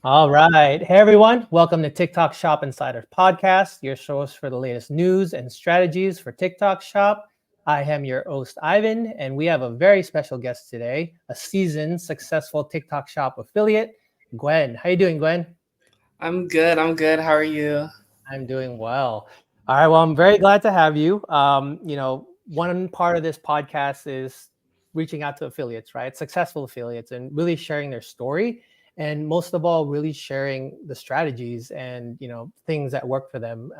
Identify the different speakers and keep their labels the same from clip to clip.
Speaker 1: All right. Hey, everyone. Welcome to TikTok Shop Insiders Podcast, your source for the latest news and strategies for TikTok Shop. I am your host, Ivan, and we have a very special guest today, a seasoned, successful TikTok Shop affiliate, Gwen. How you doing, Gwen?
Speaker 2: I'm good. I'm good. How are you?
Speaker 1: I'm doing well. All right. Well, I'm very glad to have you. One part of this podcast is reaching out to affiliates, right? Successful affiliates, and really sharing their story. And most of all, really sharing the strategies and things that work for them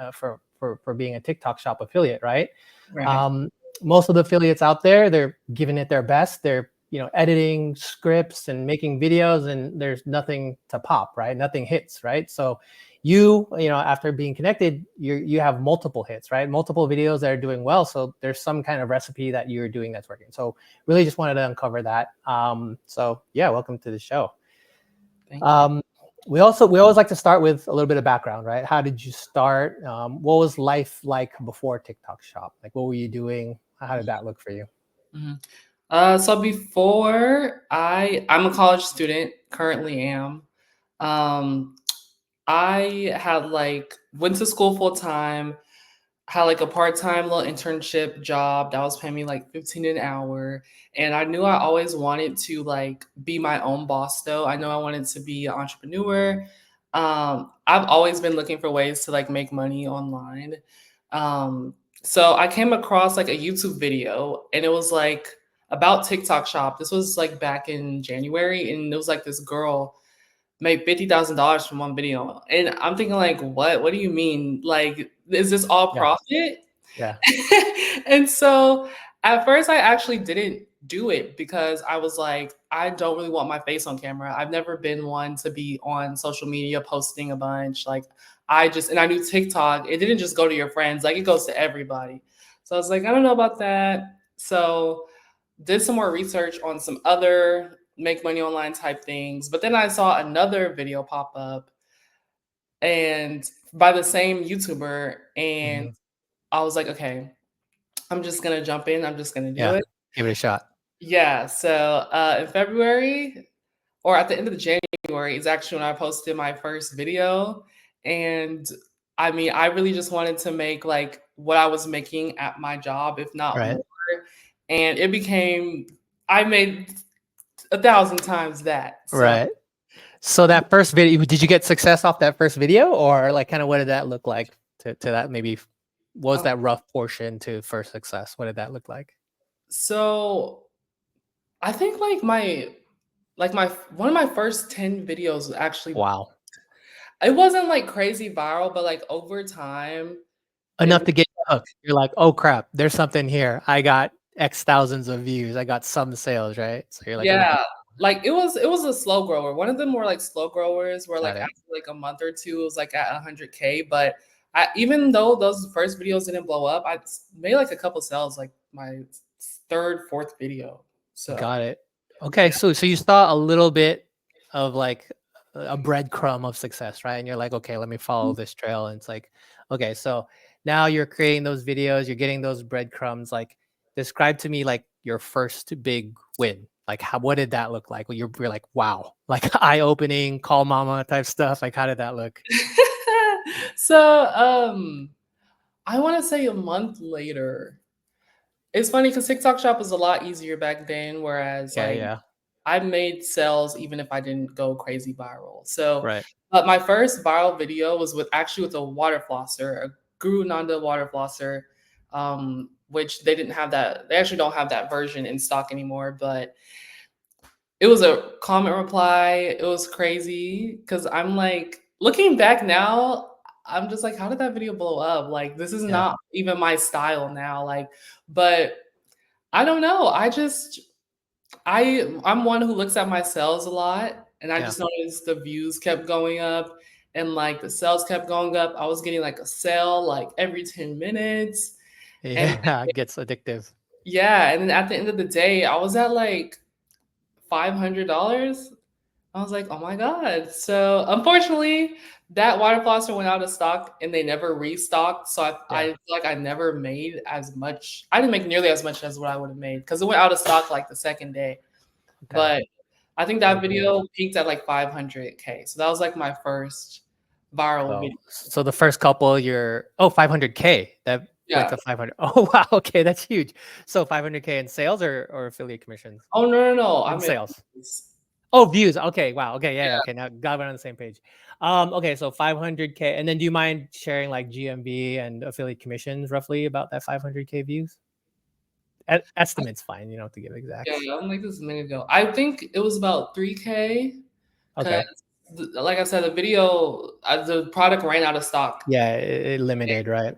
Speaker 1: for being a TikTok Shop affiliate, right?
Speaker 2: Right.
Speaker 1: Um, Most of the affiliates out there, they're giving it their best. They're editing scripts and making videos, and there's nothing to pop, right? Nothing hits, right? So after being connected, you have multiple hits, right? Multiple videos that are doing well. So there's some kind of recipe that you're doing that's working. So really just wanted to uncover that. So yeah, welcome to the show.
Speaker 2: Thank you.
Speaker 1: Um, we always like to start with a little bit of background, right? How did you start? What was life like before TikTok Shop? Like, what were you doing? How did that look for you?
Speaker 2: Mhm. So before I'm a college student, currently am. Um, I had went to school full time, had like a part-time little internship job that was paying me like 15 an hour. And I knew I always wanted to like be my own boss though. I know I wanted to be an entrepreneur. I've always been looking for ways to like make money online. So I came across like a YouTube video and it was like about TikTok shop. This was like back in January and it was like this girl made $50,000 from one video. And I'm thinking like, what? What do you mean? Like, is this all
Speaker 1: Yeah,
Speaker 2: profit?
Speaker 1: yeah,
Speaker 2: And so at first I actually didn't do it because I was like, I don't really want my face on camera. I've never been one to be on social media posting a bunch. Like and I knew TikTok, it didn't just go to your friends, like it goes to everybody. So I was like, I don't know about that. So did some more research on some other make money online type things. But then I saw another video pop up and by the same YouTuber and
Speaker 1: hmm
Speaker 2: I was like, okay, I'm just gonna jump in. I'm just gonna do
Speaker 1: yeah.
Speaker 2: it.
Speaker 1: Give it a shot.
Speaker 2: Yeah. So in February or at the end of the January is actually when I posted my first video. And I mean, I really just wanted to make like what I was making at my job, if not
Speaker 1: Right,
Speaker 2: more. And it became, I made 1,000 times that. So
Speaker 1: right. So that first video, did you get success off that first video, or like kind of what did that look like to that maybe? What was
Speaker 2: uh,
Speaker 1: that rough portion to first success? What did that look like?
Speaker 2: so I think like my one of my first 10 videos was actually,
Speaker 1: Wow.
Speaker 2: it wasn't like crazy viral, but like over time, it
Speaker 1: Enough to get you hooked. You're like, "Oh, crap, there's something here. I got X thousands of views. I got some sales," right? So you're like, "Let me keep."
Speaker 2: yeah, like it was a slow grower. One of them were like slow growers where like
Speaker 1: Got it.
Speaker 2: after like a month or two it was like at 100K. But even though those first videos didn't blow up, I made like a couple sales like my third, fourth video. So
Speaker 1: Got it. Okay, so you saw a little bit of like a breadcrumb of success, right? And you're like, "Okay, let me follow this trail." And it's like, okay, so now you're creating those videos, you're getting those breadcrumbs. Like, describe to me like your first big win. Like, what did that look like? When you're like, wow, like eye opening, call mama type stuff. Like, how did that look?
Speaker 2: so I want to say a month later. It's funny because TikTok Shop was a lot easier back then, whereas
Speaker 1: Yeah,
Speaker 2: like
Speaker 1: yeah,
Speaker 2: I made sales even if I didn't go crazy viral. So,
Speaker 1: right.
Speaker 2: but my first viral video was with a water flosser, a Guru Nanda water flosser, which they didn't have that. They actually don't have that version in stock anymore. But it was a comment reply. It was crazy because I'm like looking back now. I'm just like, how did that video blow up? Like, this is
Speaker 1: Yeah,
Speaker 2: not even my style now. Like, but I don't know. I'm one who looks at my sales a lot, and I
Speaker 1: yeah,
Speaker 2: just noticed the views kept going up and like the sales kept going up. I was getting like a sale like every 10 minutes. And
Speaker 1: yeah. It gets addictive.
Speaker 2: yeah, and then at the end of the day, I was at like $500. I was like, oh my God. So unfortunately, that water flosser went out of stock and they never restocked. So I
Speaker 1: Yeah.
Speaker 2: feel like I never made as much. I didn't make nearly as much as what I would have made because it went out of stock like the second day.
Speaker 1: Okay.
Speaker 2: But I think that video peaked at like 500K. So that was like my first viral video.
Speaker 1: So the first couple, 500K that went
Speaker 2: Yeah.
Speaker 1: to 500. Oh wow, okay, that's huge. So 500K in sales or affiliate commissions
Speaker 2: Oh no. I
Speaker 1: in
Speaker 2: mean,
Speaker 1: sales. Oh, views. Okay, wow. Okay, yeah. Okay, now got it on the same page. Okay, so 500K, and then do you mind sharing like GMV and affiliate commissions roughly about that 500K views? Estimates fine. You don't have to give
Speaker 2: yeah,
Speaker 1: exacts.
Speaker 2: I'm like this a minute ago. I think it was about 3K because,
Speaker 1: Okay.
Speaker 2: like I said, the video, the product ran out of stock.
Speaker 1: Yeah, it limited, right?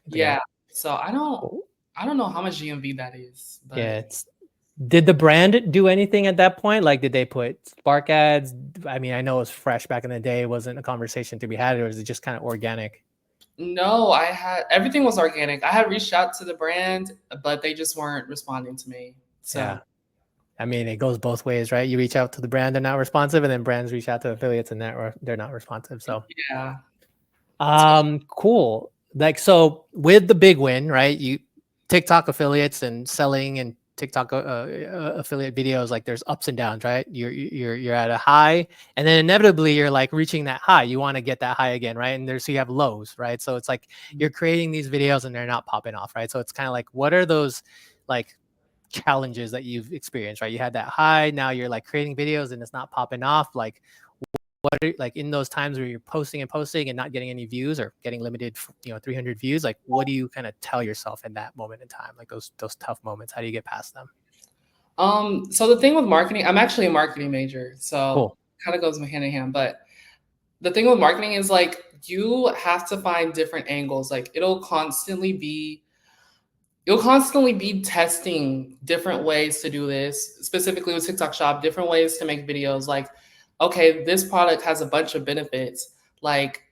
Speaker 1: Yeah.
Speaker 2: Yeah. So
Speaker 1: Cool.
Speaker 2: I don't know how much GMV that is,
Speaker 1: Yeah,
Speaker 2: but
Speaker 1: did the brand do anything at that point? Like, did they put Spark ads? I mean, I know it was fresh back in the day. It wasn't a conversation to be had, or was it just kind of organic?
Speaker 2: no, I had everything was organic. I had reached out to the brand, but they just weren't responding to me.
Speaker 1: Yeah.
Speaker 2: So
Speaker 1: I mean, it goes both ways, right? You reach out to the brand, they're not responsive, and then brands reach out to affiliates and they're not responsive. So,
Speaker 2: yeah, it's
Speaker 1: cool. Like, so with the big win, right? You TikTok affiliates and selling and TikTok affiliate videos, like there's ups and downs, right? You're at a high, and then inevitably you're like reaching that high. You want to get that high again, right? And so you have lows, right? So it's like you're creating these videos and they're not popping off, right? So it's kind of like, what are those like challenges that you've experienced, right? You had that high, now you're like creating videos and it's not popping off. Like, what are, like in those times where you're posting and not getting any views or getting limited, 300 views, like what do you kind of tell yourself in that moment in time, like those tough moments? How do you get past them?
Speaker 2: So the thing with marketing, I'm actually a marketing major, so
Speaker 1: Cool.
Speaker 2: kind of goes hand in hand. But the thing with marketing is like you have to find different angles. Like you'll constantly be testing different ways to do this, specifically with TikTok Shop, different ways to make videos. Like, okay, this product has a bunch of benefits. Like,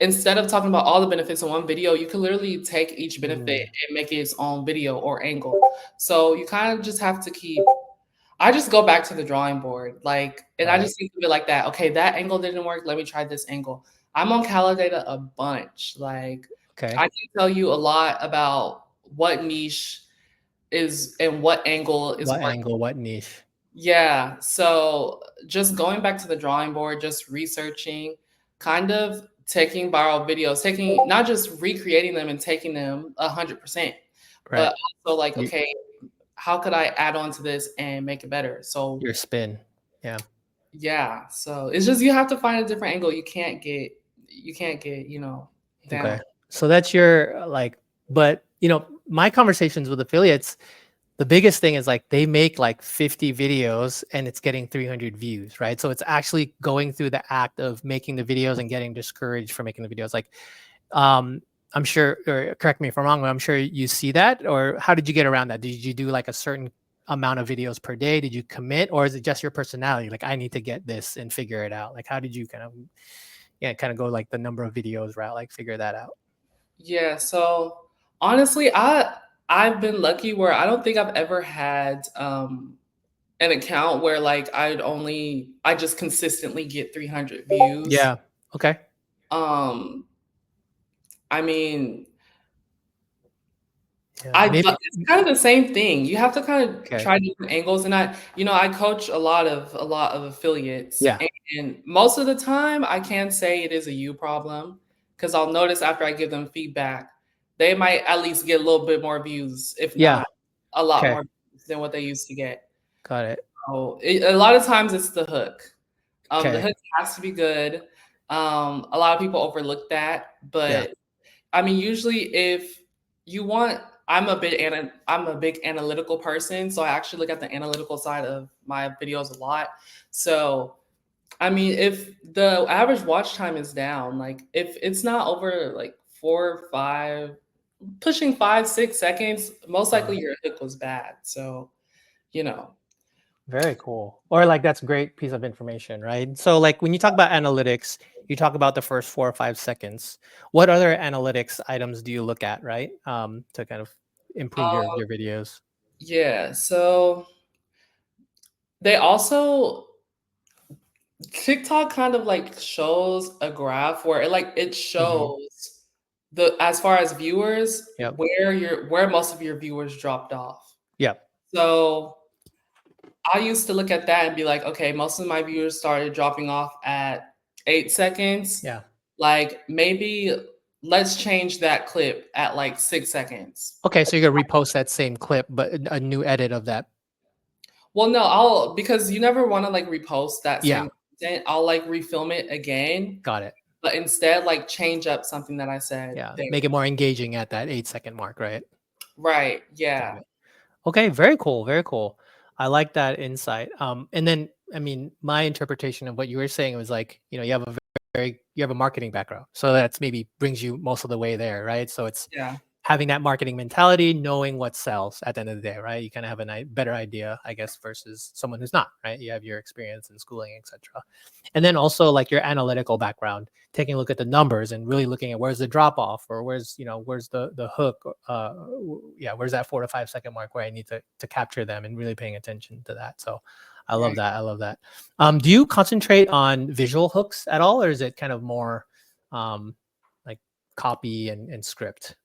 Speaker 2: instead of talking about all the benefits in one video, you can literally take each benefit
Speaker 1: Mm,
Speaker 2: and make it its own video or angle. So you kind of just have to keep. I just go back to the drawing board, like, and I
Speaker 1: right.
Speaker 2: just think of it like that. Okay, that angle didn't work. Let me try this angle. I'm on Calidata a bunch. Like, I
Speaker 1: Okay.
Speaker 2: can tell you a lot about what niche is and what angle is
Speaker 1: What
Speaker 2: working.
Speaker 1: angle, what niche?
Speaker 2: Yeah. So just going back to the drawing board, just researching, kind of taking viral videos, taking not just recreating them and taking them 100%,
Speaker 1: Right.
Speaker 2: but also like,
Speaker 1: You,
Speaker 2: okay, how could I add on to this and make it better? So
Speaker 1: your spin. Yeah.
Speaker 2: yeah. So it's just you have to find a different angle. You can't get, down.
Speaker 1: Okay. So that's your like, but my conversations with affiliates, the biggest thing is like they make like 50 videos and it's getting 300 views, right? So it's actually going through the act of making the videos and getting discouraged from making the videos. Like, um, I'm sure, or correct me if I'm wrong, but I'm sure you see that. Or how did you get around that? Did you do like a certain amount of videos per day? Did you commit, or is it just your personality? Like, I need to get this and figure it out. Like, how did you kind of, yeah, kind of go like the number of videos route, like figure that out?
Speaker 2: Yeah. So honestly, I've been lucky where I don't think I've ever had an account where like I just consistently get 300 views.
Speaker 1: Yeah. Okay.
Speaker 2: Um, I mean,
Speaker 1: Yeah. Maybe.
Speaker 2: it's kind of the same thing. You have to kind of
Speaker 1: Okay.
Speaker 2: try different angles, and I coach a lot of affiliates,
Speaker 1: Yeah.
Speaker 2: and most of the time, I can say it is a you problem because I'll notice after I give them feedback, they might at least get a little bit more views, if
Speaker 1: Yeah.
Speaker 2: not a lot
Speaker 1: Okay.
Speaker 2: more views than what they used to get.
Speaker 1: Got it.
Speaker 2: So a lot of times it's the hook. The
Speaker 1: Okay.
Speaker 2: hook has to be good. A lot of people overlook that,
Speaker 1: Yeah.
Speaker 2: but I mean, usually if you want, I'm a big analytical person, so I actually look at the analytical side of my videos a lot. So, I mean, if the average watch time is down, like if it's not over like 4 or 5, pushing 5, 6 seconds, most
Speaker 1: Uh,
Speaker 2: likely your hook was bad. So, you know,
Speaker 1: Very cool. Or like that's a great piece of information, right? So like when you talk about analytics, you talk about the first 4 or 5 seconds. What other analytics items do you look at, right? To kind of improve
Speaker 2: um,
Speaker 1: your videos.
Speaker 2: yeah. So they also TikTok kind of like shows a graph where it
Speaker 1: Hmm.
Speaker 2: shows the as far as viewers
Speaker 1: Yep.
Speaker 2: where most of your viewers dropped off.
Speaker 1: Yep.
Speaker 2: So I used to look at that and be like, okay, most of my viewers started dropping off at 8 seconds.
Speaker 1: Yeah.
Speaker 2: Like maybe let's change that clip at like 6 seconds.
Speaker 1: Okay, so you're gonna repost that same clip, but a new edit of that.
Speaker 2: Well, no, I'll because you never want to like repost that
Speaker 1: Yeah,
Speaker 2: same content. I'll like refilm it again,
Speaker 1: got it.
Speaker 2: but instead like change up something that I said
Speaker 1: Yeah,
Speaker 2: there.
Speaker 1: make it more engaging at that 8-second mark, right?
Speaker 2: Right.
Speaker 1: Got
Speaker 2: Yeah.
Speaker 1: it. Okay, very cool, very cool. I like that insight. And then, I mean, my interpretation of what you were saying was like, you have a you have a marketing background, so that's maybe brings you most of the way there, right? So it's
Speaker 2: Yeah.
Speaker 1: having that marketing mentality, knowing what sells at the end of the day, right? You kind of have a better idea, I guess, versus someone who's not, right? You have your experience in schooling, etc. And then also like your analytical background, taking a look at the numbers and really looking at where's the drop off, or where's the hook, yeah, where's that 4 to 5 second mark where I need to capture them, and really paying attention to that. So I love
Speaker 2: Right.
Speaker 1: that. I love that. Do you concentrate on visual hooks at all, or is it kind of more like copy and script?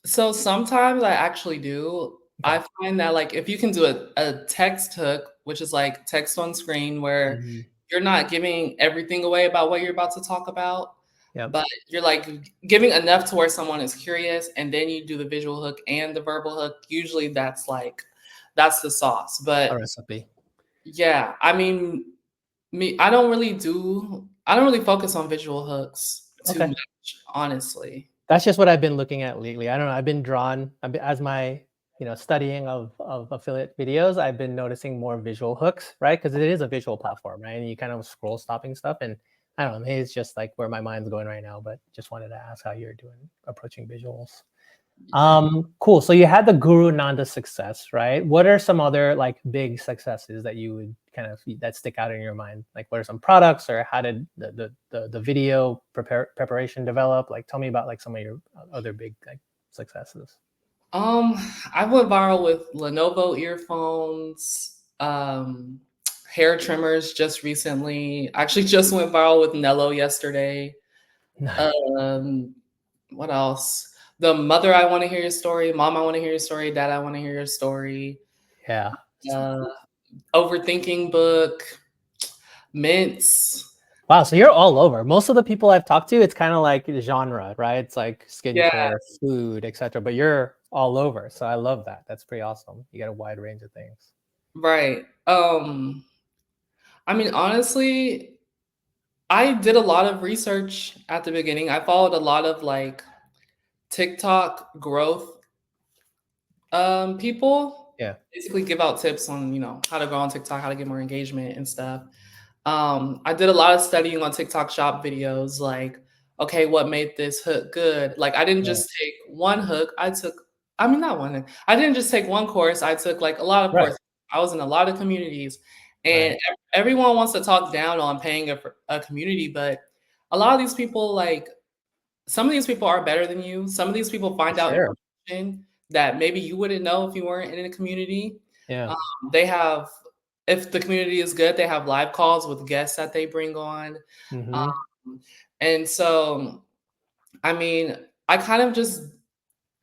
Speaker 2: So sometimes I actually do.
Speaker 1: Okay.
Speaker 2: I find that like if you can do a text hook, which is like text on screen where
Speaker 1: Hmm.
Speaker 2: you're not giving everything away about what you're about to talk about,
Speaker 1: Yep.
Speaker 2: but you're like giving enough to where someone is curious, and then you do the visual hook and the verbal hook. Usually that's the sauce.
Speaker 1: A
Speaker 2: But
Speaker 1: recipe.
Speaker 2: yeah, I mean, I don't really focus on visual hooks too
Speaker 1: Okay.
Speaker 2: much, honestly.
Speaker 1: That's just what I've been looking at lately. I don't know. I've been drawn as my studying of affiliate videos. I've been noticing more visual hooks, right? Because it is a visual platform, right? And you kind of scroll stopping stuff, and I don't know. Maybe it's just like where my mind's going right now. But just wanted to ask how you're doing approaching visuals. Cool. So you had the Guru Nanda success, right? What are some other like big successes that you would kind of that stick out in your mind? Like, what are some products, or how did the video preparation develop? Like, tell me about like some of your other big like successes.
Speaker 2: Um, I went viral with Lenovo earphones, hair trimmers just recently. I actually just went viral with Nello yesterday.
Speaker 1: Nice.
Speaker 2: Um, what else? The mother, I want to hear your story. Mom, I want to hear your story. Dad, I want to hear your story.
Speaker 1: Yeah. So
Speaker 2: Uh,
Speaker 1: cool.
Speaker 2: overthinking book, mints.
Speaker 1: Wow. So you're all over. Most of the people I've talked to, it's kind of like genre, right? It's like
Speaker 2: Yeah,
Speaker 1: skincare, food, etc. But you're all over. So I love that. That's pretty awesome. You got a wide range of things.
Speaker 2: right. I mean, honestly, I did a lot of research at the beginning. I followed a lot of like TikTok growth people
Speaker 1: Yeah.
Speaker 2: basically give out tips on, how to grow on TikTok, how to get more engagement and stuff. I did a lot of studying on TikTok shop videos, like, okay, what made this hook good? Like, I didn't
Speaker 1: Yeah.
Speaker 2: just take one hook. I mean, not one hook. I didn't just take one course. I took like a lot of
Speaker 1: Right.
Speaker 2: courses. I was in a lot of communities, and
Speaker 1: Right.
Speaker 2: everyone wants to talk down on paying a community, but a lot of these people, like, some of these people are better than you. Some of these people
Speaker 1: For
Speaker 2: find out
Speaker 1: sure.
Speaker 2: information that maybe you wouldn't know if you weren't in a community.
Speaker 1: Yeah.
Speaker 2: Um, they have, if the community is good, they have live calls with guests that they bring on.
Speaker 1: Mm-hmm.
Speaker 2: Um, and so, I mean, I kind of just,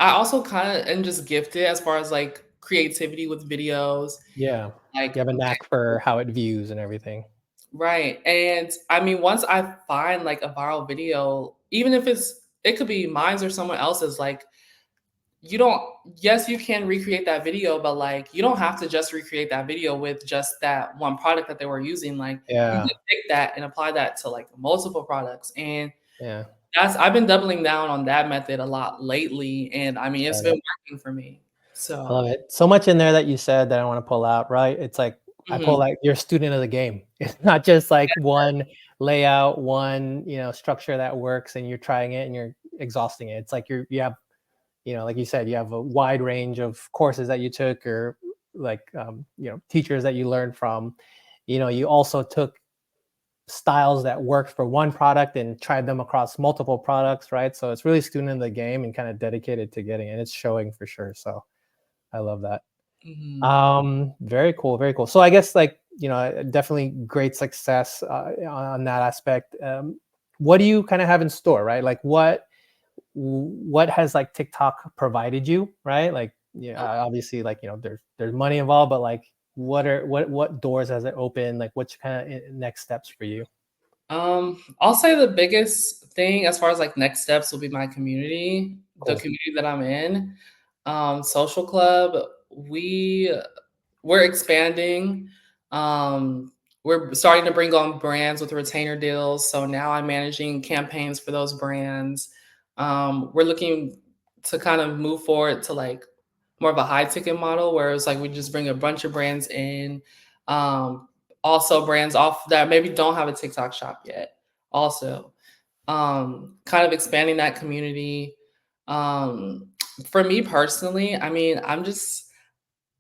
Speaker 2: I also kind of am just gifted as far as like creativity with videos.
Speaker 1: Yeah. You
Speaker 2: Like,
Speaker 1: have a knack for how it views and everything.
Speaker 2: right. And I mean, once I find like a viral video, even if it could be mine's or someone else's, like, you don't, yes, you can recreate that video, but like, you don't have to just recreate that video with just that one product that they were using. Like, you can
Speaker 1: Yeah.
Speaker 2: take that and apply that to like multiple products. And
Speaker 1: Yeah.
Speaker 2: I've been doubling down on that method a lot lately, and I mean, it's
Speaker 1: Got
Speaker 2: been
Speaker 1: it.
Speaker 2: working for me.
Speaker 1: I
Speaker 2: So,
Speaker 1: love it. So much in there that you said that I want to pull out, right? It's like I pull
Speaker 2: mhm,
Speaker 1: like you're a student of the game. It's not just like one layout, one, structure that works and you're trying it and you're exhausting it. It's like you have, like you said, you have a wide range of courses that you took, or like teachers that you learned from. You also took styles that worked for one product and tried them across multiple products, right? So it's really student of the game and kind of dedicated to getting it. It's showing for sure. So I love that.
Speaker 2: mhm.
Speaker 1: Very cool, very cool. So I guess like, definitely great success on that aspect. What do you kind of have in store, right? Like what has like TikTok provided you, right? Like, yeah, obviously like, there's money involved, but like what doors has it opened? Like, what's kind of next steps for you?
Speaker 2: I'll say the biggest thing as far as like next steps will be my community, the
Speaker 1: Cool.
Speaker 2: community that I'm in. Social club, we're expanding. Um, we're starting to bring on brands with retainer deals. So now I'm managing campaigns for those brands. We're looking to kind of move forward to like more of a high ticket model where it's like we just bring a bunch of brands in. Um, Also brands off that maybe don't have a TikTok shop yet. Also, kind of expanding that community. Um, for me personally, I mean,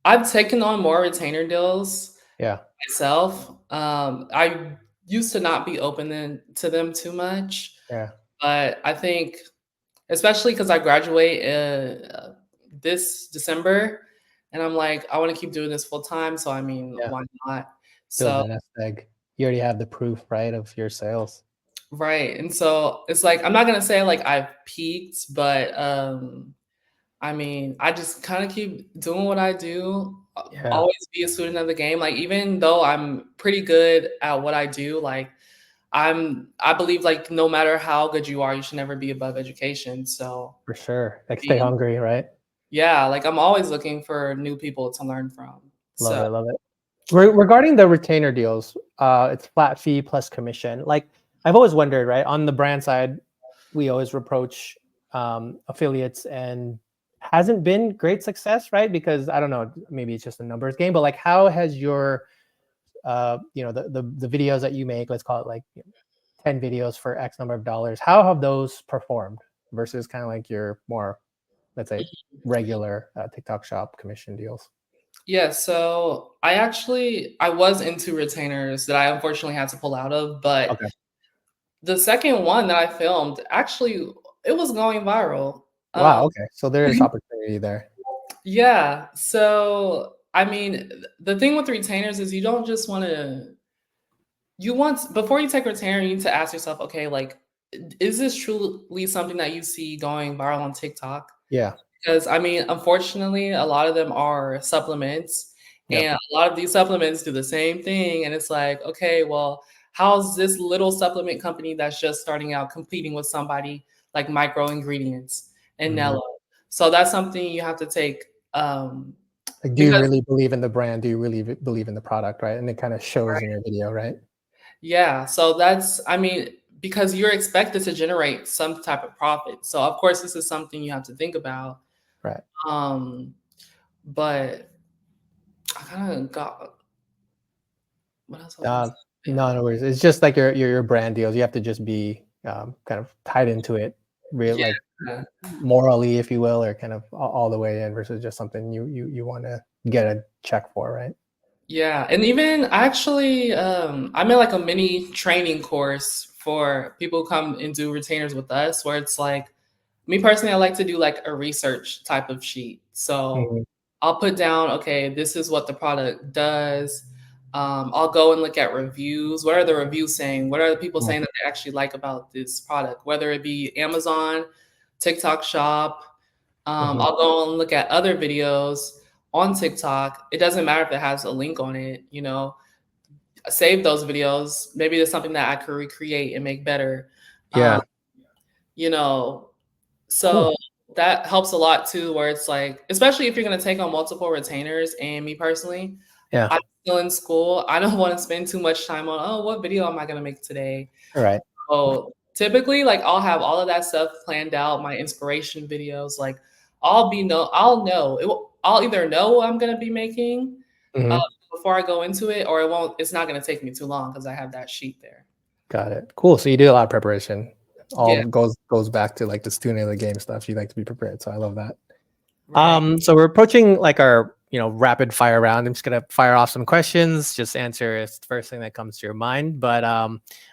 Speaker 2: I've taken on more retainer deals
Speaker 1: Yeah.
Speaker 2: myself. I used to not be to them too much,
Speaker 1: Yeah.
Speaker 2: but I think, especially because I graduate this December, and I'm like, I want to keep doing this full time. So I mean,
Speaker 1: Yeah.
Speaker 2: why not?
Speaker 1: Build
Speaker 2: So
Speaker 1: the nest egg. You already have the proof, right, of your sales.
Speaker 2: right, and so it's like I'm not gonna say like I've peaked, but I mean, I just kind of keep doing what I do.
Speaker 1: Yeah,
Speaker 2: Always be a student of the game. Like even though I'm pretty good at what I do, like I believe like no matter how good you are, you should never be above education. So
Speaker 1: for sure.
Speaker 2: I
Speaker 1: Like, stay
Speaker 2: mean,
Speaker 1: hungry, right?
Speaker 2: yeah, like I'm always looking for new people to learn from.
Speaker 1: Love
Speaker 2: So
Speaker 1: it, love it. Regarding the retainer deals, it's flat fee plus commission. Like, I've always wondered, right? On the brand side, we always reproach affiliates, and hasn't been great success, right? Because I don't know, maybe it's just a numbers game, but like, how has your the videos that you make, let's call it like 10 videos for X number of dollars, how have those performed versus kind of like your more, let's say, regular TikTok shop commission deals?
Speaker 2: yeah, so I was into retainers that I unfortunately had to pull out of, but
Speaker 1: Okay.
Speaker 2: the second one that I filmed, actually, it was going viral.
Speaker 1: Wow. Okay. So there is opportunity there.
Speaker 2: Yeah, so, I mean, the thing with retainers is you don't just wanna you want before you take a retainer, you need to ask yourself, "Okay, like, is this truly something that you see going viral on TikTok?"
Speaker 1: Yeah.
Speaker 2: Because, I mean, unfortunately, a lot of them are supplements,
Speaker 1: Yep.
Speaker 2: and a lot of these supplements do the same thing, and it's like, "Okay, well, how's this little supplement company that's just starting out competing with somebody like Micro Ingredients and
Speaker 1: Mhm.
Speaker 2: Nello?" So that's something you have to take,
Speaker 1: Like, do you
Speaker 2: because
Speaker 1: really believe in the brand? Do you really believe in the product, right? And it kind of shows in
Speaker 2: right.
Speaker 1: your video, right?
Speaker 2: Yeah, so that's I mean, because you're expected to generate some type of profit. So, of course, this is something you have to think about.
Speaker 1: Right.
Speaker 2: Um, but I kinda got what else was I gonna
Speaker 1: Uh,
Speaker 2: say?
Speaker 1: no, no worries. It's just like your brand deals. You have to just be kind of tied into it, real like
Speaker 2: Yeah.
Speaker 1: morally, if you will, or kind of all the way in versus just something you want to get a check for, right?
Speaker 2: Yeah, and even actually, I'm in like a mini training course for people who come and do retainers with us, where it's like me personally, I like to do like a research type of sheet. So
Speaker 1: Mhm.
Speaker 2: I'll put down, okay, this is what the product does. I'll go and look at reviews. What are the reviews saying? What are the people
Speaker 1: Mhm.
Speaker 2: saying that they actually like about this product? Whether it be Amazon, TikTok Shop,
Speaker 1: Mhm.
Speaker 2: I'll go and look at other videos on TikTok. It doesn't matter if it has a link on it, save those videos. Maybe there's something that I could recreate and make better. Um,
Speaker 1: Yeah.
Speaker 2: you know,
Speaker 1: Cool.
Speaker 2: so that helps a lot too, where it's like, especially if you're gonna take on multiple retainers. And me personally,
Speaker 1: Yeah.
Speaker 2: I'm still in school. I don't want to spend too much time on, oh, what video am I gonna make today?
Speaker 1: All right.
Speaker 2: So typically, like I'll have all of that stuff planned out, my inspiration videos, like I'll know I'll either know what I'm gonna be making uh,
Speaker 1: Mhm.
Speaker 2: before I go into it, or it's not gonna take me too long because I have that sheet there.
Speaker 1: Got it. Cool. So you do a lot of preparation.
Speaker 2: Yeah,
Speaker 1: All goes back to like the student of the game stuff. You like to be prepared. So I love that.
Speaker 2: right.
Speaker 1: So we're approaching like our, rapid fire round. I'm just gonna fire off some questions. Just answer the first thing that comes to your mind. But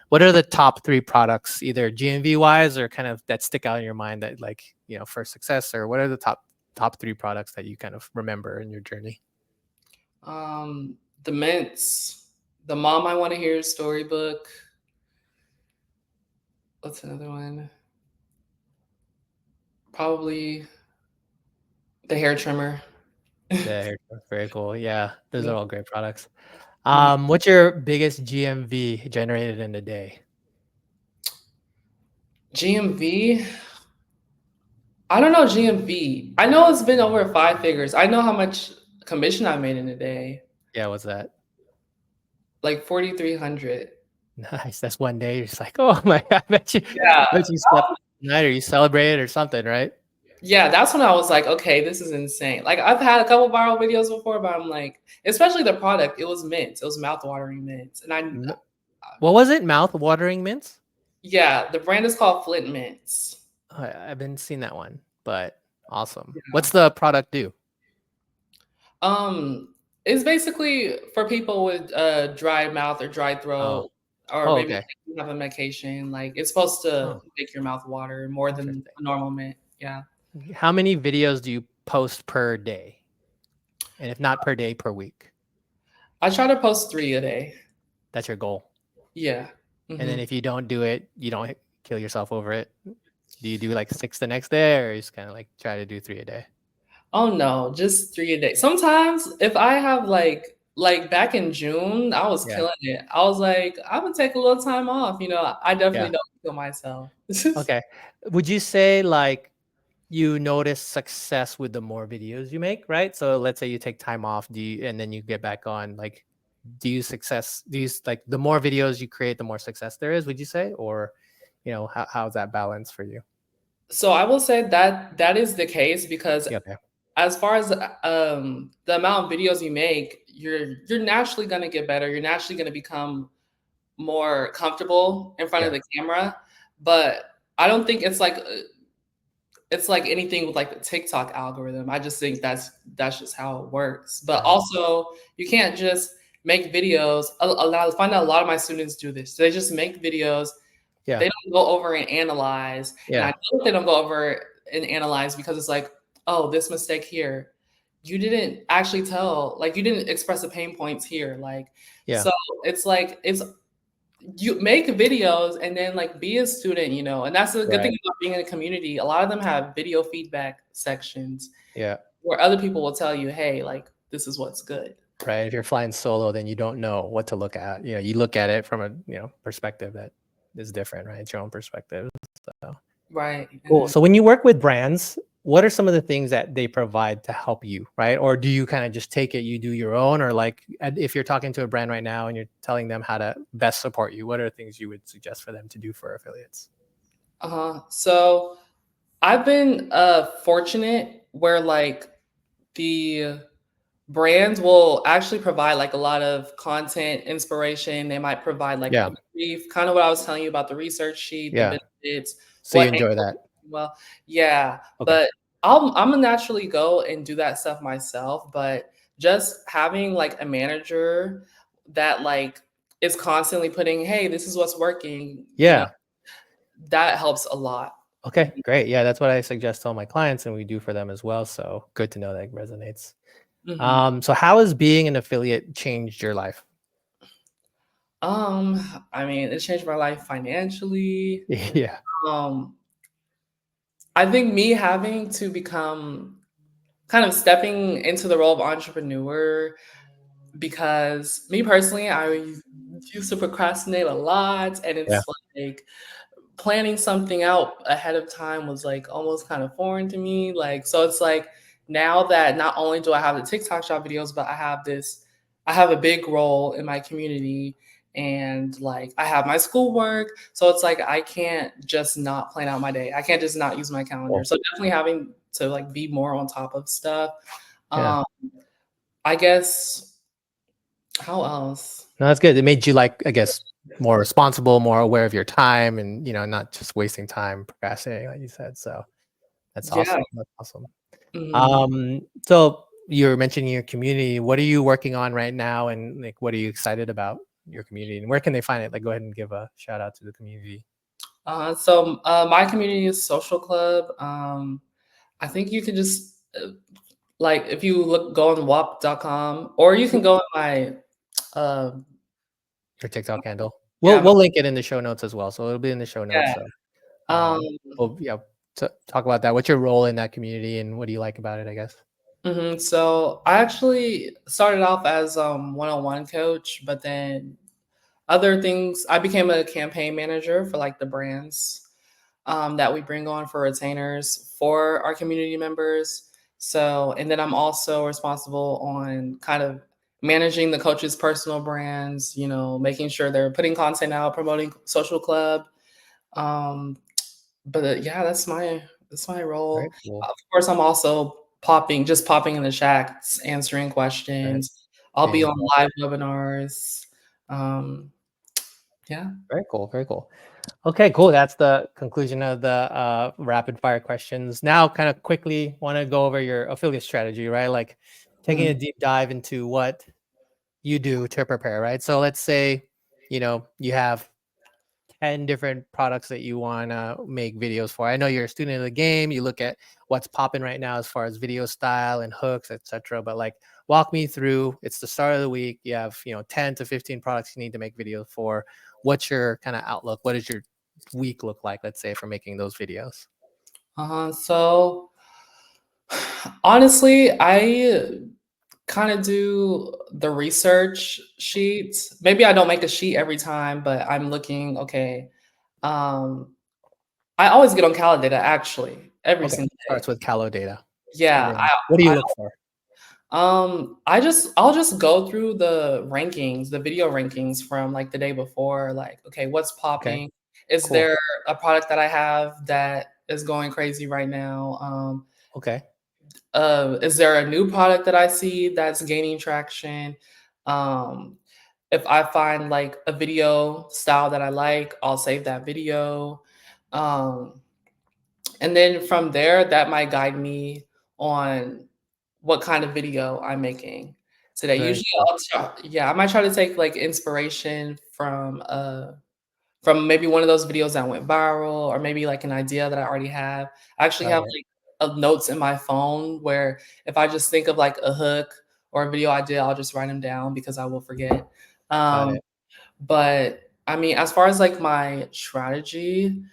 Speaker 1: what are the top three products, either GMV wise or kind of that stick out in your mind that like, for success, or what are the top three products that you kind of remember in your journey?
Speaker 2: The mints, the mom I want to hear storybook. What's another one? Probably the hair trimmer.
Speaker 1: There, very cool. Yeah, those
Speaker 2: Yeah.
Speaker 1: are all great products.
Speaker 2: Mhm.
Speaker 1: What's your biggest GMV generated in a day?
Speaker 2: GMV? I don't know GMV. I know it's been over 5 figures. I know how much commission I made in a day,
Speaker 1: Yeah, what's that?
Speaker 2: like 4,300.
Speaker 1: Nice. That's one day. You're just like, oh my God,
Speaker 2: Yeah.
Speaker 1: bet you slept night or you celebrated or something, right?
Speaker 2: Yeah, that's when I was like, okay, this is insane. Like I've had a couple viral videos before, but I'm like, especially the product, it was mint. It was mouth-watering mint. And
Speaker 1: M- What was it? Mouth watering mints?
Speaker 2: yeah, the brand is called Flint Mints.
Speaker 1: I've been seeing that one, but awesome.
Speaker 2: Yeah.
Speaker 1: What's the product do?
Speaker 2: Um, it's basically for people with dry mouth or dry
Speaker 1: Oh,
Speaker 2: throat, or
Speaker 1: oh,
Speaker 2: maybe
Speaker 1: okay.
Speaker 2: you have a medication. Like it's supposed to
Speaker 1: Oh,
Speaker 2: make your mouth water more than
Speaker 1: interesting.
Speaker 2: a normal mint. Yeah.
Speaker 1: How many videos do you post per day? And if not per day, per week?
Speaker 2: I try to post 3 a day.
Speaker 1: That's your goal.
Speaker 2: Yeah.
Speaker 1: And then
Speaker 2: Hmm.
Speaker 1: if you don't do it, you don't kill yourself over it. Do you do like 6 the next day, or you just kind of like try to do 3 a day?
Speaker 2: Oh no, just 3 a day. Sometimes if I have like back in June, I was
Speaker 1: Yeah.
Speaker 2: killing it. I was like, I'm gonna take a little time off. I definitely
Speaker 1: Yeah.
Speaker 2: don't kill myself.
Speaker 1: Okay. Would you say like you notice success with the more videos you make, right? So let's say you take time off, and then you get back on, like, do you like the more videos you create, the more success there is, would you say? Or, how's that balance for you?
Speaker 2: So I will say that that is the case because
Speaker 1: Yeah. Okay.
Speaker 2: as far as the amount of videos you make, you're naturally gonna get better. You're naturally gonna become more comfortable in front of
Speaker 1: Yeah.
Speaker 2: the camera. But I don't think it's like anything with like the TikTok algorithm. I just think that's just how it works. But
Speaker 1: Right.
Speaker 2: also, you can't just make videos. I find out a lot of my students do this. They just make videos.
Speaker 1: Yeah.
Speaker 2: They don't go over and analyze. And I
Speaker 1: Yeah.
Speaker 2: know they don't go over and analyze because it's like, oh, this mistake here. You didn't actually tell, like you didn't express the pain points here. Like,
Speaker 1: Yeah.
Speaker 2: so it's like it's you make videos and then like be a student, and that's the good thing
Speaker 1: Right.
Speaker 2: about being in a community. A lot of them have video feedback sections
Speaker 1: Yeah.
Speaker 2: where other people will tell you, hey, like this is what's good.
Speaker 1: Right. If you're flying solo, then you don't know what to look at. You look at it from a, perspective that is different, right? It's your own perspective. So
Speaker 2: Right.
Speaker 1: cool.
Speaker 2: Mhm.
Speaker 1: So when you work with brands, what are some of the things that they provide to help you, right? Or do you kind of just take it, you do your own, or like if you're talking to a brand right now and you're telling them how to best support you, what are things you would suggest for them to do for affiliates?
Speaker 2: So I've been fortunate where like the brands will actually provide like a lot of content inspiration. They might provide like a
Speaker 1: Yeah.
Speaker 2: brief, kind of what I was telling you about the research sheet, the
Speaker 1: Yeah.
Speaker 2: benefits,
Speaker 1: So you
Speaker 2: what
Speaker 1: enjoy
Speaker 2: angles.
Speaker 1: that.
Speaker 2: Well, yeah,
Speaker 1: Okay.
Speaker 2: but I'm gonna naturally go and do that stuff myself. But just having like a manager that like is constantly putting, hey, this is what's working,
Speaker 1: Yeah.
Speaker 2: that helps a lot.
Speaker 1: Okay. Great. Yeah. That's what I suggest to all my clients and we do for them as well. So good to know that resonates.
Speaker 2: Mhm.
Speaker 1: So how has being an affiliate changed your life?
Speaker 2: I mean, it changed my life financially.
Speaker 1: Yeah.
Speaker 2: Um, I think me having to become kind of stepping into the role of entrepreneur because me personally, I used to procrastinate a lot, and
Speaker 1: Yeah.
Speaker 2: it's like planning something out ahead of time was like almost kind of foreign to me. Like, so it's like now that not only do I have the TikTok shop videos, but I have a big role in my community and like I have my schoolwork. So it's like I can't just not plan out my day. I can't just not use my calendar.
Speaker 1: Cool.
Speaker 2: So definitely having to like be more on top of stuff.
Speaker 1: Yeah.
Speaker 2: Um, I guess how else?
Speaker 1: No, that's good. It made you like, I guess, more responsible, more aware of your time and, not just wasting time procrastinating, like you said. So that's
Speaker 2: Yeah.
Speaker 1: awesome. That's awesome.
Speaker 2: Mhm.
Speaker 1: So you're mentioning your community. What are you working on right now? And like, what are you excited about your community and where can they find it? Like, go ahead and give a shout out to the community.
Speaker 2: My community is social club. I think you could just like if you go on WAP.com or you can go on my uh
Speaker 1: Your TikTok handle. We'll
Speaker 2: yeah,
Speaker 1: we'll link it in the show notes as well. So it'll be in the show notes.
Speaker 2: yeah.
Speaker 1: So
Speaker 2: Um
Speaker 1: we'll talk about that. What's your role in that community and what do you like about it, I guess?
Speaker 2: So I actually started off as one-on-one coach, but then other things. I became a campaign manager for like the brands that we bring on for retainers for our community members. So, and then I'm also responsible on kind of managing the coaches' personal brands, making sure they're putting content out, promoting social club. Um, but yeah, that's my
Speaker 1: Very
Speaker 2: role.
Speaker 1: cool.
Speaker 2: Of course, I'm also just popping in the chats, answering
Speaker 1: Right.
Speaker 2: questions. I'll
Speaker 1: Being
Speaker 2: be on
Speaker 1: involved.
Speaker 2: live webinars. Um, yeah.
Speaker 1: Very cool. Very cool. Okay, cool. That's the conclusion of the rapid fire questions. Now, kind of quickly want to go over your affiliate strategy, right? Like taking a
Speaker 2: Mhm.
Speaker 1: deep dive into what you do to prepare, right? So let's say, you have 10 different products that you want to make videos for. I know you're a student of the game. You look at what's popping right now as far as video style and hooks, etc. But like walk me through, it's the start of the week. You have, 10 to 15 products you need to make videos for. What's your kind of outlook? What does your week look like, let's say, for making those videos?
Speaker 2: So honestly, I kind of do the research sheets. Maybe I don't make a sheet every time, but I'm looking, okay. Um, I always get on Calendar actually every
Speaker 1: Okay.
Speaker 2: single day.
Speaker 1: Starts with Callow data. And
Speaker 2: Yeah,
Speaker 1: then what do you look for?
Speaker 2: I'll just go through the rankings, the video rankings from like the day before, like, okay, what's
Speaker 1: Okay.
Speaker 2: popping? Is
Speaker 1: Cool.
Speaker 2: there a product that I have that is going crazy right now?
Speaker 1: Okay.
Speaker 2: Is there a new product that I see that's gaining traction? Um, if I find like a video style that I like, I'll save that video. Um, and then from there, that might guide me on what kind of video I'm making today.
Speaker 1: Very
Speaker 2: Usually,
Speaker 1: cool.
Speaker 2: yeah, I might try to take like inspiration from maybe one of those videos that went viral, or maybe like an idea that I already have. I actually
Speaker 1: Got
Speaker 2: have
Speaker 1: it.
Speaker 2: like notes in my phone where if I just think of like a hook or a video idea, I'll just write them down because I will forget.
Speaker 1: Got
Speaker 2: Um,
Speaker 1: it.
Speaker 2: but I mean, as far as like my strategy,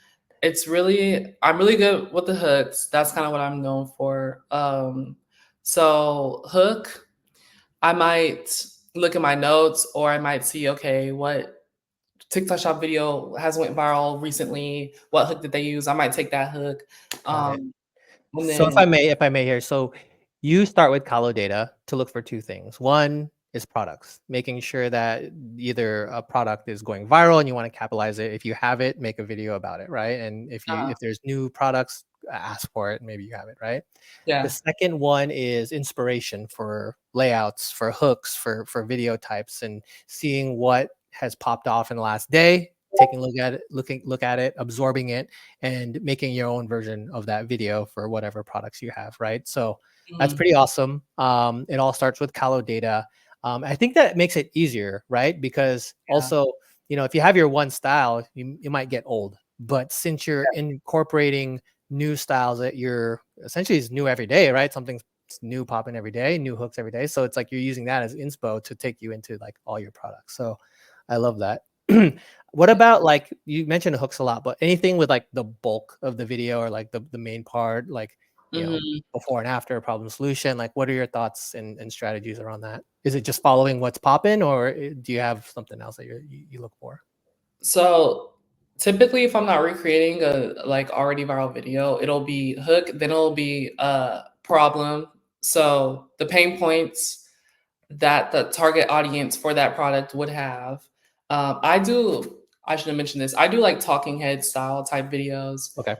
Speaker 2: I'm really good with the hooks. That's kind of what I'm known for. So hook, I might look at my notes or I might see, okay, what TikTok shop video has went viral recently. What hook did they use? I might take that hook.
Speaker 1: Got it.
Speaker 2: Um, and
Speaker 1: So
Speaker 2: then
Speaker 1: if I may here, so you start with Callow data to look for two things. One is products, making sure that either a product is going viral and you want to capitalize it. If you have it, make a video about it, right? And
Speaker 2: uh,
Speaker 1: if there's new products, ask for it. Maybe you have it, right? The
Speaker 2: yeah.
Speaker 1: second one is inspiration for layouts, for hooks, for video types, and seeing what has popped off in the last day, taking a look at it, absorbing it, and making your own version of that video for whatever products you have, right? So that's
Speaker 2: Mhm.
Speaker 1: pretty awesome. It all starts with Callow data. I think that makes it easier, right? Because
Speaker 2: Yeah.
Speaker 1: also, if you have your one style, you might get old. But since you're incorporating new styles that you're essentially is new every day, right? Something's new popping every day, new hooks every day. So it's like you're using that as inspo to take you into like all your products. So I love that. What
Speaker 2: Yeah.
Speaker 1: about like you mentioned hooks a lot, but anything with like the bulk of the video or like the main part, like
Speaker 2: Mhm.
Speaker 1: before and after problem solution, like what are your thoughts and strategies around that? Is it just following what's popping, or do you have something else that you look for?
Speaker 2: So typically, if I'm not recreating a like already viral video, it'll be hook, then it'll be problem. So the pain points that the target audience for that product would have. I should have mentioned this. I do like talking head style type videos,
Speaker 1: Okay,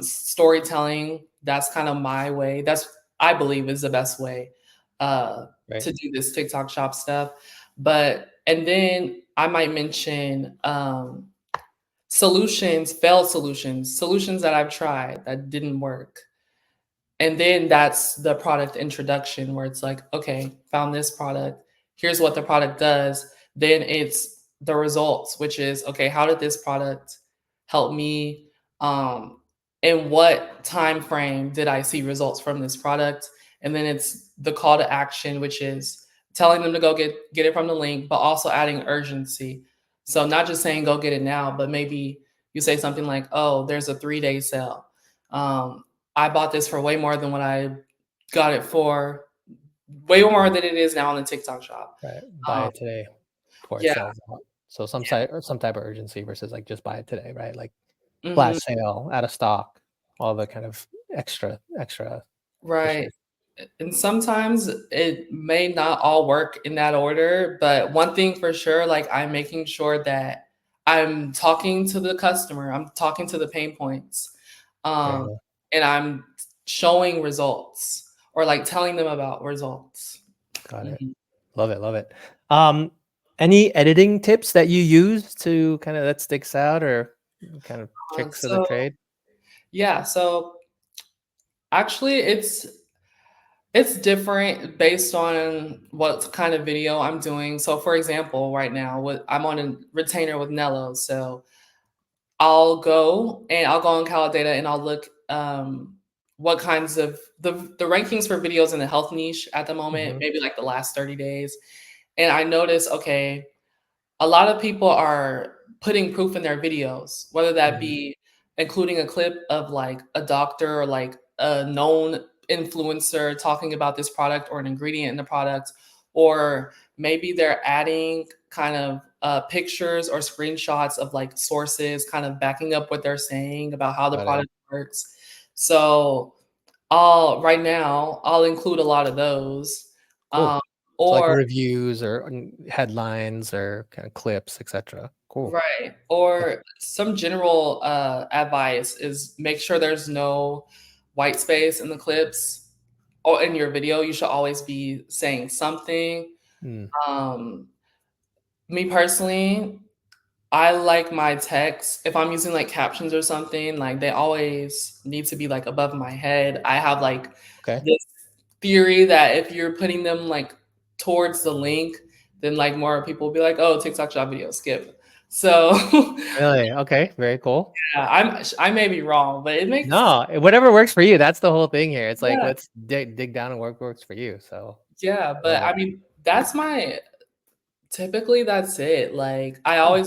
Speaker 2: storytelling. That's kind of my way. That's I believe is the best way
Speaker 1: right.
Speaker 2: to do this TikTok shop stuff. But and then I might mention failed solutions that I've tried that didn't work. And then that's the product introduction where it's like, okay, found this product. Here's what the product does. Then it's the results, which is, okay, how did this product help me? In what time frame did I see results from this product? And then it's the call to action, which is telling them to go get it from the link, but also adding urgency. So not just saying go get it now, but maybe you say something like, oh, there's a 3-day sale. Um, I bought this for way more than what I got it for. way more than it is now in the TikTok shop.
Speaker 1: Right. Buy
Speaker 2: Um,
Speaker 1: it today before it
Speaker 2: yeah,
Speaker 1: sells out. So some type of urgency versus like just buy it today, right? Like flash
Speaker 2: mhm,
Speaker 1: sale, out of stock, all the kind of extra
Speaker 2: right.
Speaker 1: pushes.
Speaker 2: And sometimes it may not all work in that order, but one thing for sure, like I'm making sure that I'm talking to the customer, I'm talking to the pain points,
Speaker 1: Very
Speaker 2: um,
Speaker 1: good.
Speaker 2: and I'm showing results or like telling them about results.
Speaker 1: Got it.
Speaker 2: Mhm.
Speaker 1: Love it, love it. Um, any editing tips that you use to kind of that sticks out or kind of tricks of the
Speaker 2: So
Speaker 1: trade?
Speaker 2: yeah, so actually it's different based on what kind of video I'm doing. So for example, right now, I'm on a retainer with Nello, so I'll go on Calidata and I'll look what kinds of the rankings for videos in the health niche at the moment,
Speaker 1: Mhm,
Speaker 2: maybe like the last 30 days. And I notice, okay, a lot of people are putting proof in their videos, whether that
Speaker 1: mhm.
Speaker 2: be including a clip of like a doctor or like a known influencer talking about this product or an ingredient in the product, or maybe they're adding kind of pictures or screenshots of like sources, kind of backing up what they're saying about how the
Speaker 1: Got it.
Speaker 2: product works. So I'll include a lot of those. Um,
Speaker 1: Cool. So like
Speaker 2: or
Speaker 1: reviews or headlines or kind of clips, etc. Cool.
Speaker 2: Right,
Speaker 1: That's
Speaker 2: or some general, advice is make sure there's no white space in the clips or in your video. You should always be saying something.
Speaker 1: mm,
Speaker 2: Um, Me personally, I like my text if I'm using, like, captions or something, like, they always need to be, like, above my head. I have, like,
Speaker 1: okay.
Speaker 2: this theory that if you're putting them, like, towards the link, then, like, more people will be like, "Oh, TikTok shop video, skip." So
Speaker 1: Really? Okay. Very cool.
Speaker 2: yeah, I may be wrong, but it makes
Speaker 1: No, whatever works for you. That's the whole thing here. It's like
Speaker 2: yeah,
Speaker 1: let's dig down and work works for you. So
Speaker 2: yeah,
Speaker 1: I
Speaker 2: but
Speaker 1: love
Speaker 2: I
Speaker 1: it.
Speaker 2: mean, that's my typically that's it. Like
Speaker 1: Cool.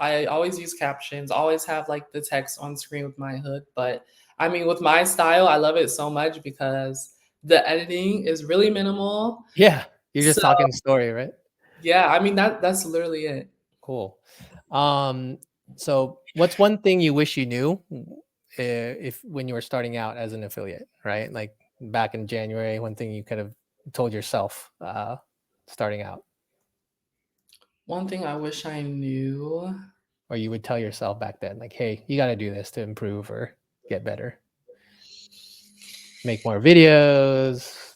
Speaker 2: I always use captions, always have like the text on screen with my hood, but I mean with my style, I love it so much because the editing is really minimal.
Speaker 1: Yeah, you're just
Speaker 2: So
Speaker 1: talking story, right?
Speaker 2: yeah, I mean that's literally it.
Speaker 1: Cool. Um, so what's one thing you wish you knew if when you were starting out as an affiliate, right? Like back in January, one thing you could have told yourself starting out,
Speaker 2: One thing I wish I knew.
Speaker 1: or you would tell yourself back then, like, hey, you got to do this to improve or get better, make more videos.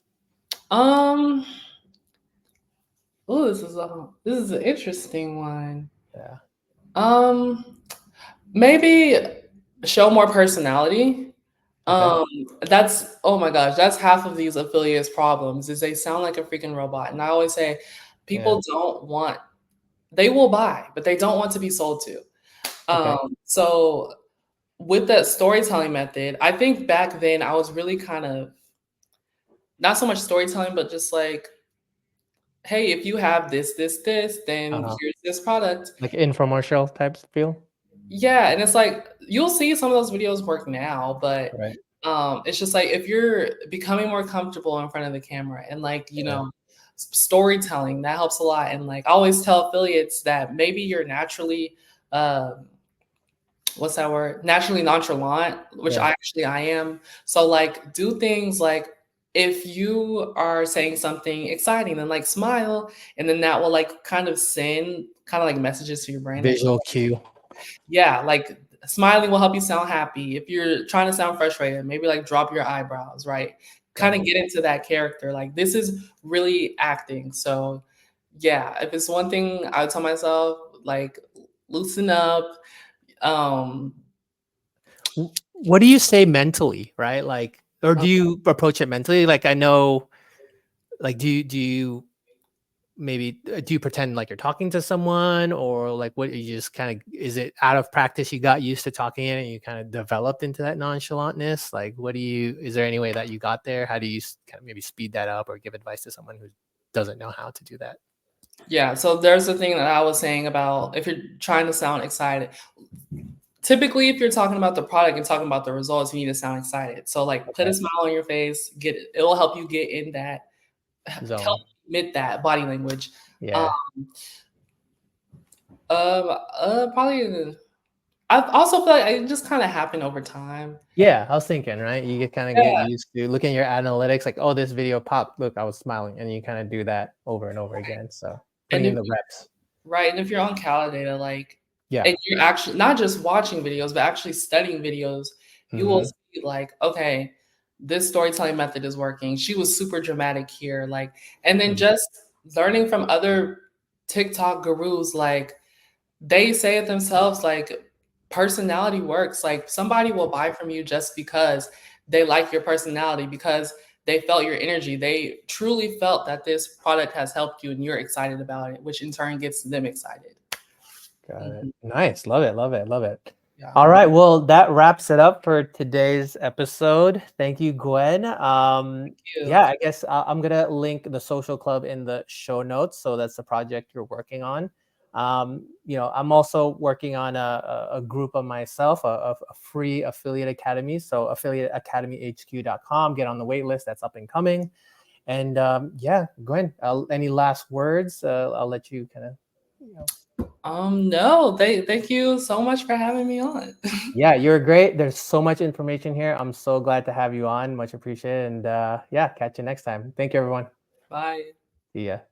Speaker 2: Um, oh, this is an interesting one.
Speaker 1: Yeah.
Speaker 2: Um, Maybe show more personality.
Speaker 1: Okay.
Speaker 2: Um, that's oh my gosh, that's half of these affiliates problems is they sound like a freaking robot. And I always say
Speaker 1: Yeah.
Speaker 2: people don't want they will buy, but they don't want to be sold to.
Speaker 1: Okay.
Speaker 2: So with that storytelling method, I think back then I was really kind of not so much storytelling, but just like, hey, if you have this, then
Speaker 1: Uh-huh.
Speaker 2: here's this product.
Speaker 1: Like infomercial type feel.
Speaker 2: Yeah, and it's like you'll see some of those videos work now, but
Speaker 1: Right.
Speaker 2: it's just like if you're becoming more comfortable in front of the camera and like,
Speaker 1: Yeah.
Speaker 2: storytelling, that helps a lot. And like I always tell affiliates that maybe you're naturally um what's that word? Naturally nonchalant, which
Speaker 1: Yeah.
Speaker 2: I am. So like do things like if you are saying something exciting, then like smile, and then that will like kind of send kind of like messages to your brain like
Speaker 1: Visual cue.
Speaker 2: yeah, like smiling will help you sound happy. If you're trying to sound frustrated, maybe like drop your eyebrows, right? Kind
Speaker 1: Got
Speaker 2: of
Speaker 1: it.
Speaker 2: get into that character. Like this is really acting. So yeah, if it's one thing I would tell myself, like loosen up. Um
Speaker 1: What do you say mentally, right? Like, or do you approach it mentally? Like, I know, like, do you maybe do you pretend like you're talking to someone, or like what you just kind of is it out of practice? You got used to talking in, and you kind of developed into that nonchalantness. Like, what do you? Is there any way that you got there? How do you kind of maybe speed that up, or give advice to someone who doesn't know how to do that?
Speaker 2: yeah, so there's the thing that I was saying about if you're trying to sound excited. Typically, if you're talking about the product and talking about the results, you need to sound excited. So like put a
Speaker 1: Okay.
Speaker 2: smile on your face, get it will help you get in that
Speaker 1: zone.
Speaker 2: help emit that body language. Um,
Speaker 1: Yeah.
Speaker 2: Probably. I also feel like it just kind of happened over time.
Speaker 1: Yeah, I was thinking, right? You get kind of get
Speaker 2: Yeah,
Speaker 1: used to looking at your analytics, like, oh, this video popped. Look, I was smiling, and you kind of do that over and over again. So
Speaker 2: and
Speaker 1: putting in
Speaker 2: if
Speaker 1: the reps.
Speaker 2: right, and if you're on Calidata, like,
Speaker 1: Yeah.
Speaker 2: and you're actually not just watching videos, but actually studying videos, you will
Speaker 1: Hmm.
Speaker 2: see like, okay, this storytelling method is working. She was super dramatic here, like, and then just learning from other TikTok gurus, like they say it themselves, like personality works. Like somebody will buy from you just because they like your personality, because they felt your energy. They truly felt that this product has helped you and you're excited about it, which in turn gets them excited.
Speaker 1: Got it.
Speaker 2: Mhm.
Speaker 1: Nice. Love it. Love it. Love it.
Speaker 2: Yeah.
Speaker 1: All right. Well, that wraps it up for today's episode. Thank you, Gwen.
Speaker 2: You.
Speaker 1: Yeah, I guess I'm gonna link the social club in the show notes. So that's the project you're working on. I'm also working on a group of myself, a free affiliate academy. So affiliateacademyhq.com. Get on the wait list. That's up and coming. And yeah, Gwen, any last words? I'll let you kind of.
Speaker 2: No, thank you so much for having me on.
Speaker 1: Yeah, you're great. There's so much information here. I'm so glad to have you on. Much appreciated. And yeah, catch you next time. Thank you, everyone.
Speaker 2: Bye.
Speaker 1: See ya.